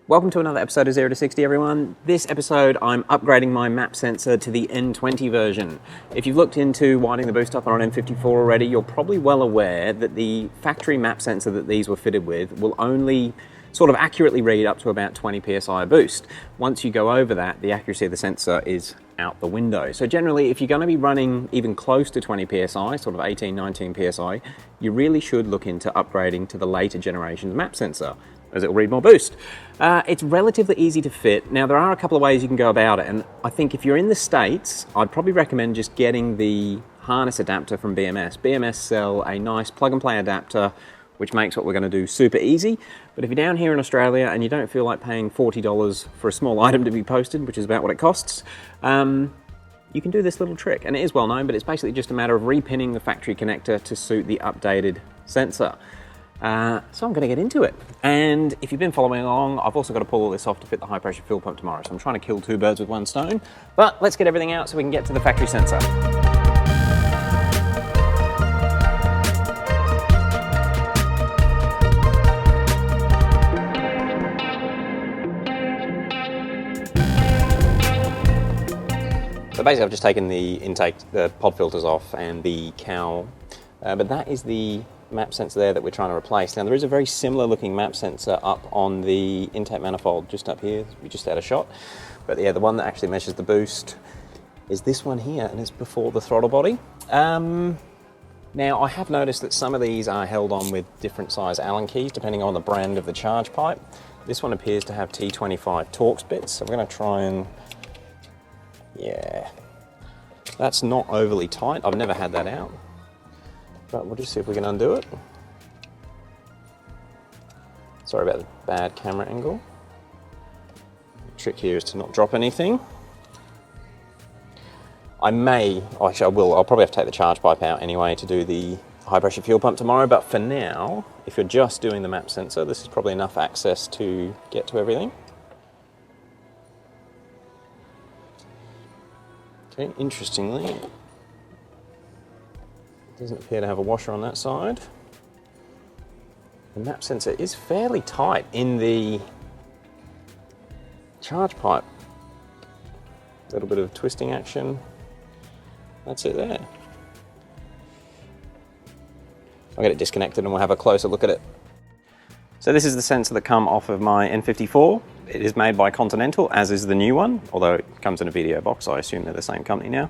Welcome to another episode of 0 to 60, everyone. This episode, I'm upgrading my map sensor to the N20 version. If you've looked into winding the boost up on an N54 already, you're probably well aware that the factory map sensor that these were fitted with will only sort of accurately read up to about 20 psi boost. Once you go over that, the accuracy of the sensor is out the window. So generally, if you're going to be running even close to 20 psi, sort of 18, 19 psi, you really should look into upgrading to the later generation's map sensor, as it will read more boost. It's relatively easy to fit. Now, there are a couple of ways you can go about it, and I think if you're in the States, I'd probably recommend just getting the harness adapter from BMS. BMS sell a nice plug-and-play adapter, which makes what we're going to do super easy. But if you're down here in Australia and you don't feel like paying $40 for a small item to be posted, which is about what it costs, you can do this little trick. And it is well known, but it's basically just a matter of repinning the factory connector to suit the updated sensor. So I'm going to get into it. And if you've been following along, I've also got to pull all this off to fit the high pressure fuel pump tomorrow. So I'm trying to kill two birds with one stone. But let's get everything out so we can get to the factory sensor. So basically I've just taken the intake, the pod filters off and the cowl, but that is the map sensor there that we're trying to replace. Now there is a very similar looking map sensor up on the intake manifold just up here. We just had a shot, but yeah, the one that actually measures the boost is this one here, and it's before the throttle body. Now I have noticed that some of these are held on with different size Allen keys depending on the brand of the charge pipe. This one appears to have T25 Torx bits, so I'm going to try and, yeah, that's not overly tight. I've never had that out, but we'll just see if we can undo it. Sorry about the bad camera angle. The trick here is to not drop anything. Actually I will, I'll probably have to take the charge pipe out anyway to do the high pressure fuel pump tomorrow, but for now, if you're just doing the map sensor, this is probably enough access to get to everything. Okay, interestingly, it doesn't appear to have a washer on that side. The map sensor is fairly tight in the charge pipe. A little bit of twisting action. That's it there. I'll get it disconnected and we'll have a closer look at it. So this is the sensor that come off of my N54. It is made by Continental, as is the new one, although it comes in a video box, so I assume they're the same company now.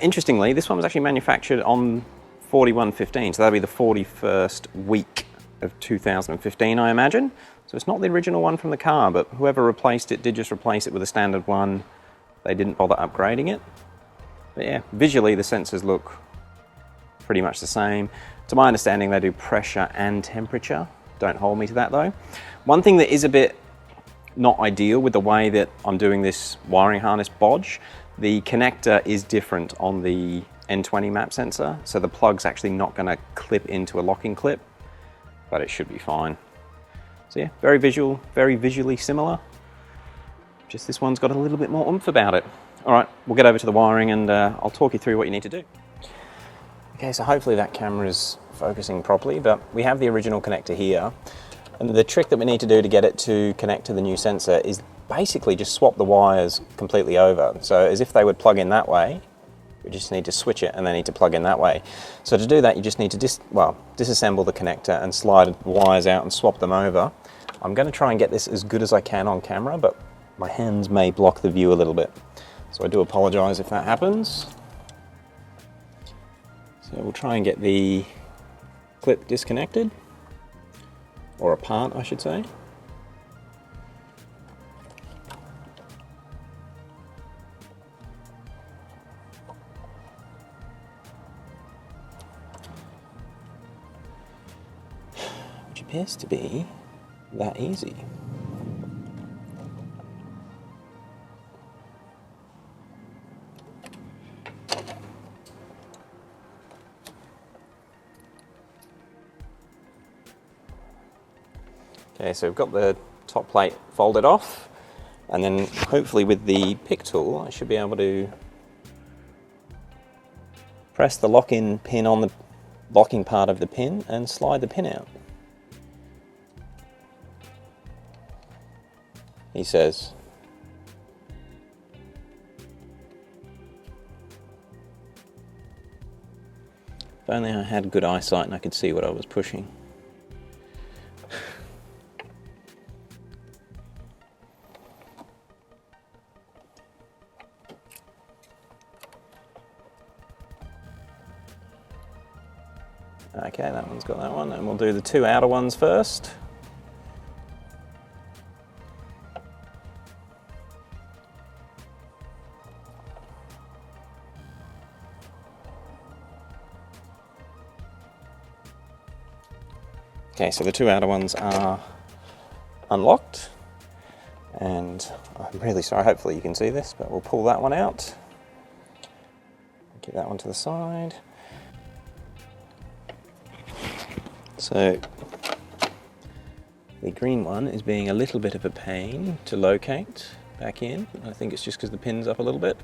Interestingly, this one was actually manufactured on 4115, so that'll be the 41st week of 2015, I imagine. So it's not the original one from the car, but whoever replaced it did just replace it with a standard one. They didn't bother upgrading it. But yeah, visually the sensors look pretty much the same. To my understanding, they do pressure and temperature. Don't hold me to that though. One thing that is a bit not ideal with the way that I'm doing this wiring harness bodge, the connector is different on the N20 map sensor, so the plug's actually not going to clip into a locking clip, but it should be fine. So yeah, very visually similar. Just this one's got a little bit more oomph about it. All right, we'll get over to the wiring and I'll talk you through what you need to do. Okay, so hopefully that camera is focusing properly, but we have the original connector here. And the trick that we need to do to get it to connect to the new sensor is basically just swap the wires completely over. So as if they would plug in that way, we just need to switch it and they need to plug in that way. So to do that, you just need to disassemble the connector and slide the wires out and swap them over. I'm going to try and get this as good as I can on camera, but my hands may block the view a little bit. So I do apologize if that happens. So we'll try and get the clip disconnected, or apart, I should say. Which appears to be that easy. Okay, so we've got the top plate folded off, and then hopefully with the pick tool I should be able to press the lock-in pin on the locking part of the pin and slide the pin out. he says. If only I had good eyesight and I could see what I was pushing. Okay, that one's got that one, and we'll do the two outer ones first. Okay, so the two outer ones are unlocked, and I'm really sorry, hopefully you can see this, but we'll pull that one out. Get that one to the side. So the green one is being a little bit of a pain to locate back in. I think it's just because the pin's up a little bit.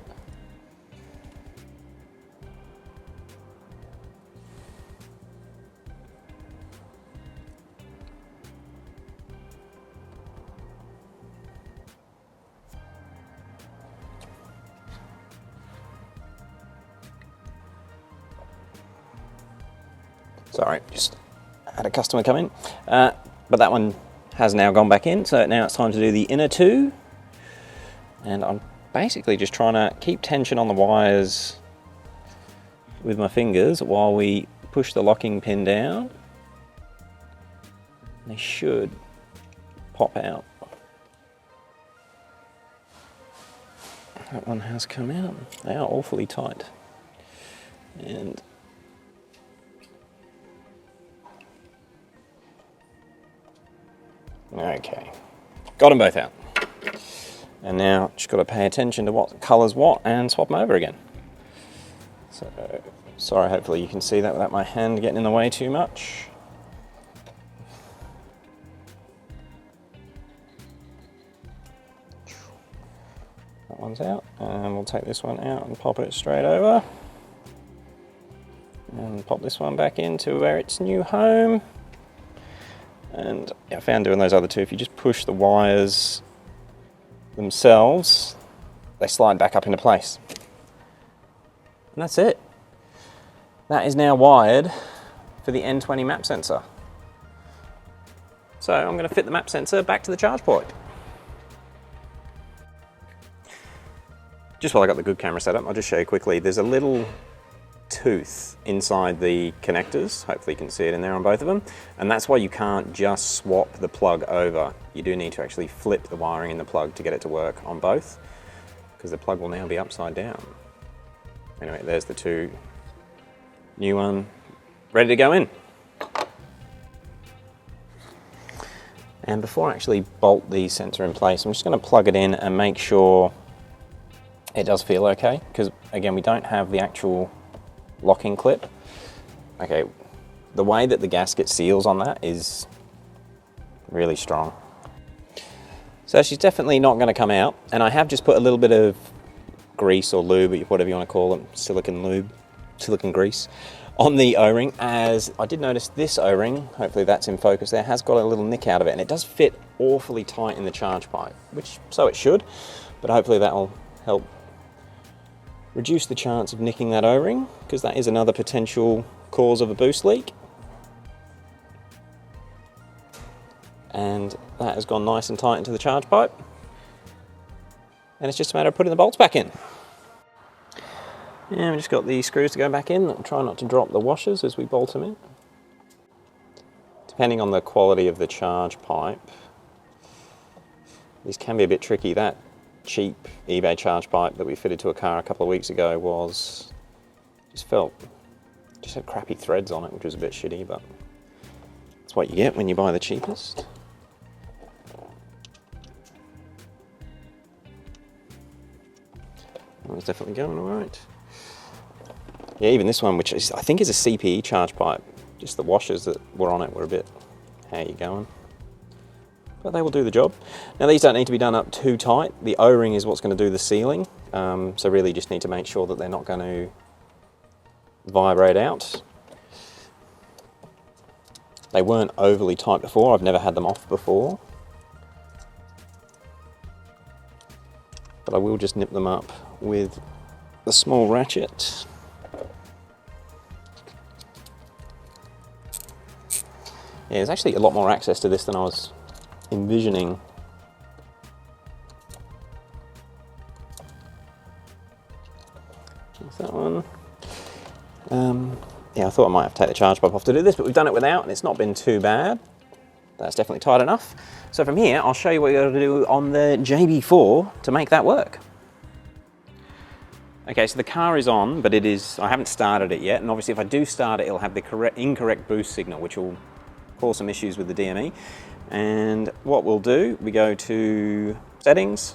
Sorry, just had a customer come in. But that one has now gone back in, so now it's time to do the inner two. And I'm basically just trying to keep tension on the wires with my fingers while we push the locking pin down. They should pop out. That one has come out. They are awfully tight. And okay, got them both out. And now just got to pay attention to what colours what and swap them over again. So, sorry, hopefully you can see that without my hand getting in the way too much. That one's out, and we'll take this one out and pop it straight over. And pop this one back into where its new home. And I found doing those other two, if you just push the wires themselves, they slide back up into place. And that's it. That is now wired for the N20 map sensor. So I'm going to fit the map sensor back to the charge port. Just while I got the good camera set up, I'll just show you quickly. There's a little tooth inside the connectors. Hopefully you can see it in there on both of them. And that's why you can't just swap the plug over. You do need to actually flip the wiring in the plug to get it to work on both, because the plug will now be upside down. Anyway, there's the two. New one, ready to go in. And before I actually bolt the sensor in place, I'm just going to plug it in and make sure it does feel okay, because again, we don't have the actual locking clip. Okay, the way that the gasket seals on that is really strong. So she's definitely not going to come out, and I have just put a little bit of grease or lube, whatever you want to call it, silicone lube, silicone grease, on the O-ring, as I did notice this O-ring, hopefully that's in focus there, has got a little nick out of it, and it does fit awfully tight in the charge pipe, which so it should, but hopefully that'll help reduce the chance of nicking that O-ring, because that is another potential cause of a boost leak. And that has gone nice and tight into the charge pipe. And it's just a matter of putting the bolts back in. And we've just got the screws to go back in. I'll try not to drop the washers as we bolt them in. Depending on the quality of the charge pipe, these can be a bit tricky. That cheap eBay charge pipe that we fitted to a car a couple of weeks ago just had crappy threads on it, which was a bit shitty, but that's what you get when you buy the cheapest. That was definitely going all right. Yeah, even this one, which I think is a CPE charge pipe, just the washers that were on it were a bit, how you going? But they will do the job. Now these don't need to be done up too tight. The O-ring is what's going to do the sealing. So really you just need to make sure that they're not going to vibrate out. They weren't overly tight before. I've never had them off before. but I will just nip them up with the small ratchet. Yeah, there's actually a lot more access to this than I was envisioning. There's that one. Yeah, I thought I might have to take the charge pipe off to do this, but we've done it without and it's not been too bad. That's definitely tight enough. So from here, I'll show you what you've got to do on the JB4 to make that work. Okay, so the car is on, but I haven't started it yet, and obviously if I do start it, it'll have the incorrect boost signal, which will cause some issues with the DME. And what we'll do, we go to Settings,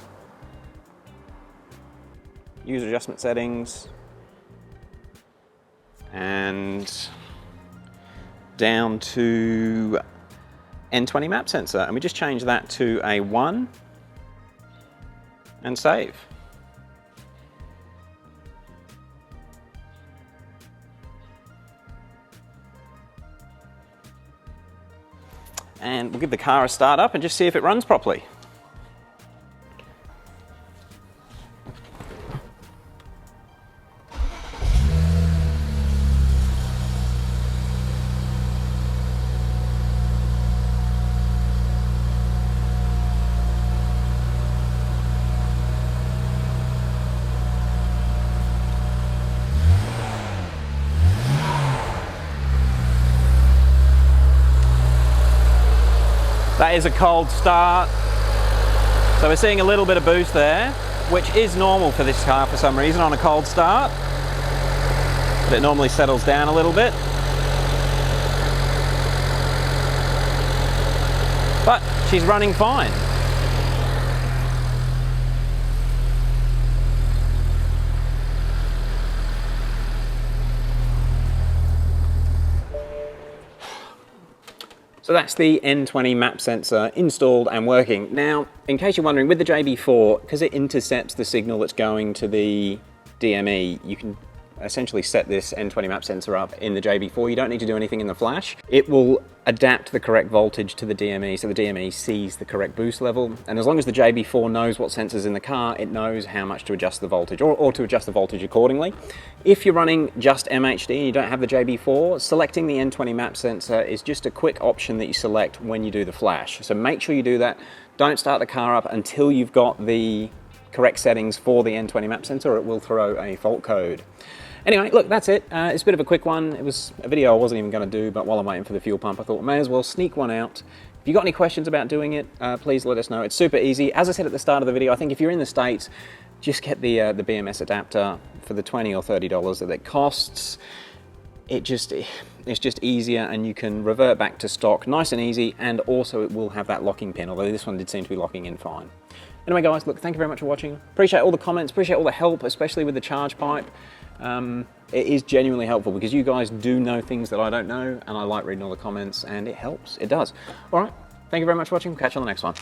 User Adjustment Settings, and down to N20 map sensor, and we just change that to a 1 and save. And we'll give the car a start up and just see if it runs properly. That is a cold start. So we're seeing a little bit of boost there, which is normal for this car for some reason on a cold start. But it normally settles down a little bit. But she's running fine. So that's the N20 map sensor installed and working. Now, in case you're wondering, with the JB4, because it intercepts the signal that's going to the DME, you can essentially set this N20 map sensor up in the JB4. You don't need to do anything in the flash. It will adapt the correct voltage to the DME, so the DME sees the correct boost level. And as long as the JB4 knows what sensor's in the car, it knows how much to adjust the voltage, or to adjust the voltage accordingly. If you're running just MHD and you don't have the JB4, selecting the N20 map sensor is just a quick option that you select when you do the flash. So make sure you do that. Don't start the car up until you've got the correct settings for the N20 map sensor, or it will throw a fault code. Anyway, look, that's it. It's a bit of a quick one. It was a video I wasn't even going to do, but while I'm waiting for the fuel pump, I thought I may as well sneak one out. If you've got any questions about doing it, please let us know. It's super easy. As I said at the start of the video, I think if you're in the States, just get the BMS adapter for the $20 or $30 that it costs. It's just easier, and you can revert back to stock nice and easy, and also it will have that locking pin, although this one did seem to be locking in fine. Anyway guys, look, thank you very much for watching. Appreciate all the comments, appreciate all the help, especially with the charge pipe. It is genuinely helpful because you guys do know things that I don't know, and I like reading all the comments, and it helps. It does. All right, thank you very much for watching. Catch you on the next one.